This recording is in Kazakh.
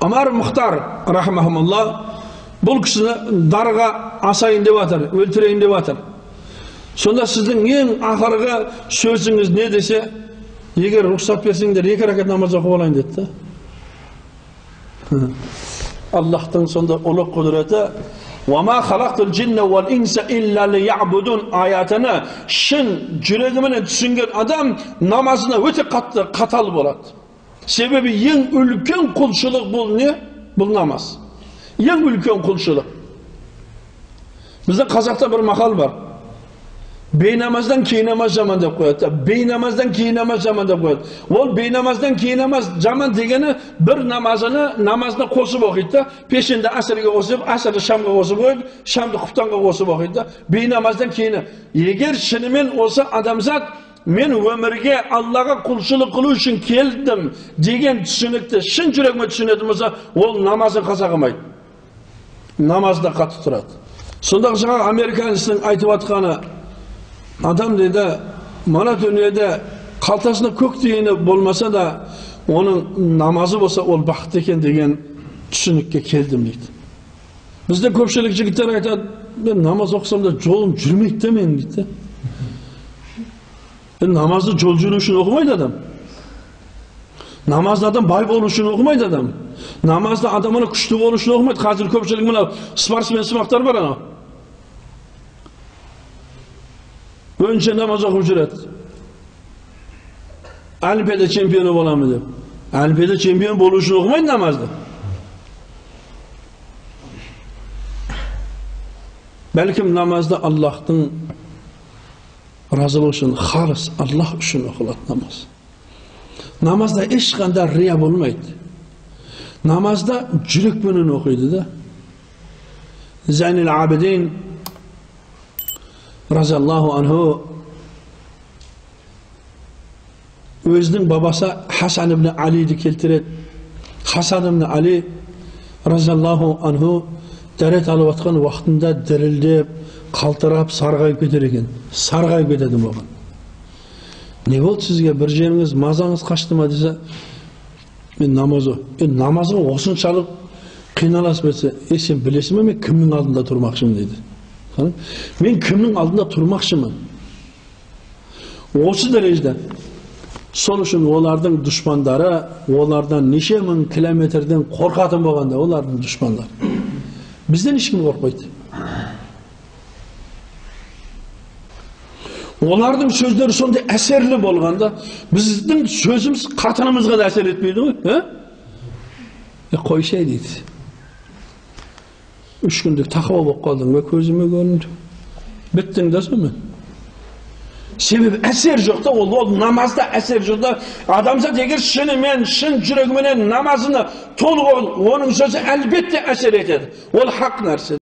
Amar Muhtar rahimahullah бұл кісіні дарға асайын деп жатыр, өлтірейін деп жатыр. Сонда сіздің ең ақырғы сөзіңіз не десе, егер рұқсат берсеңдер 2 рәкат намаз оқып алайын деді. Аллахтың сонда ұлы құдіреті وَمَا خَلَقْتُ الْجِنَّ وَالْإِنْسَ إِلَّا لِيَعْبُدُونَ аятыны шын жүрегімен түсінген адам намазына өте қатал болады. Себебі ең үлкен құлшылық бұл не? Бұл намаз. Ең үлкен құлшылық. Біздің қазақта бір мақал бар. Бейнамаздан кейін намаз жаман деп қояды. Бейнамаздан кейін намаз жаман деп қояды. Ол бейнамаздан кейін намаз жаман дегені бір намазына қосып оқиды. Пешенді асырға қосып, асырды шамға қосып қойды, шамды құптанға қосып оқиды. Бейнамаздан кейін. Егер шынымен осы адамзат мен өмірге Аллаға құлшылық қылу үшін келдім деген түсінікті шын жүрегіме түсінетін болса, ол намазын қаза қылмайды. Намазда қатты тұрады. Сондағы жаңа американецтің айтып атқаны, адам дейді, мана дүниеде қалтасында көк тиыны болмаса да, оның намазы болса, ол бақыт екен деген түсінікке келдім дейді. Бізде көпшілік жігіттер айтады, мен намаз оқысам да жолым жүрмейді де мен дейді. Намазды жол жүру үшін оқымайды адам. Намазды адам бай болу үшін оқымайды адам. Намазды адамына күшті болу үшін оқымайды. Қазір көпшілік мына спортсмен сымақтар бар анау. Önce namaz оқып жүреді. Олимпиада чемпионы боламын деп. Олимпиада чемпион болу үшін оқымайды намазды. Бәлкім намазды Аллахтың разылығы үшін, халыс Аллах үшін оқылады намаз. Намазда ешқандай рия болмайды. Намазда жүрекпенен оқиды да. Зайнул Абидин разиаллаху анху өзінің бабасы Хасан ибн Алиді келтіреді. Хасан ибн Али разиаллаху анху дәрет алып атқан уақытында дірілдеп, қалтырап, сарғайып кетер екен. Сарғайып кетеді оған. Не болды сізге, бір жеріңіз мазаңыз қашты ма десе, мен намазы осыншалық қиналасып етсе, сен білесің бе, мен кімнің алдында тұрмақшымын дейді. Мен кімнің алдында тұрмақшымын. Осы дәрежеде. Сол үшін олардың дұшпандары, олардан неше мың километрден қорқатын болғанда, олардың дұшпандары. Бізден ешкім қорқпайды. Олардың сөздері сондай әсерлі болғанда, біздің сөзіміз қатынымызға да әсер етпейді ғой. Қойшай дейді. 3 күндік тақуа болып қалдың ба, көзіме көрінді. Біттің да сонымен. Себебі әсер жоқ та, ол намазда әсер жоқ та. Адамзат егер шынымен, шын жүрегіменен намазыны толық, оның сөзі әлбетте әсер етеді. Ол хақ нәрсе.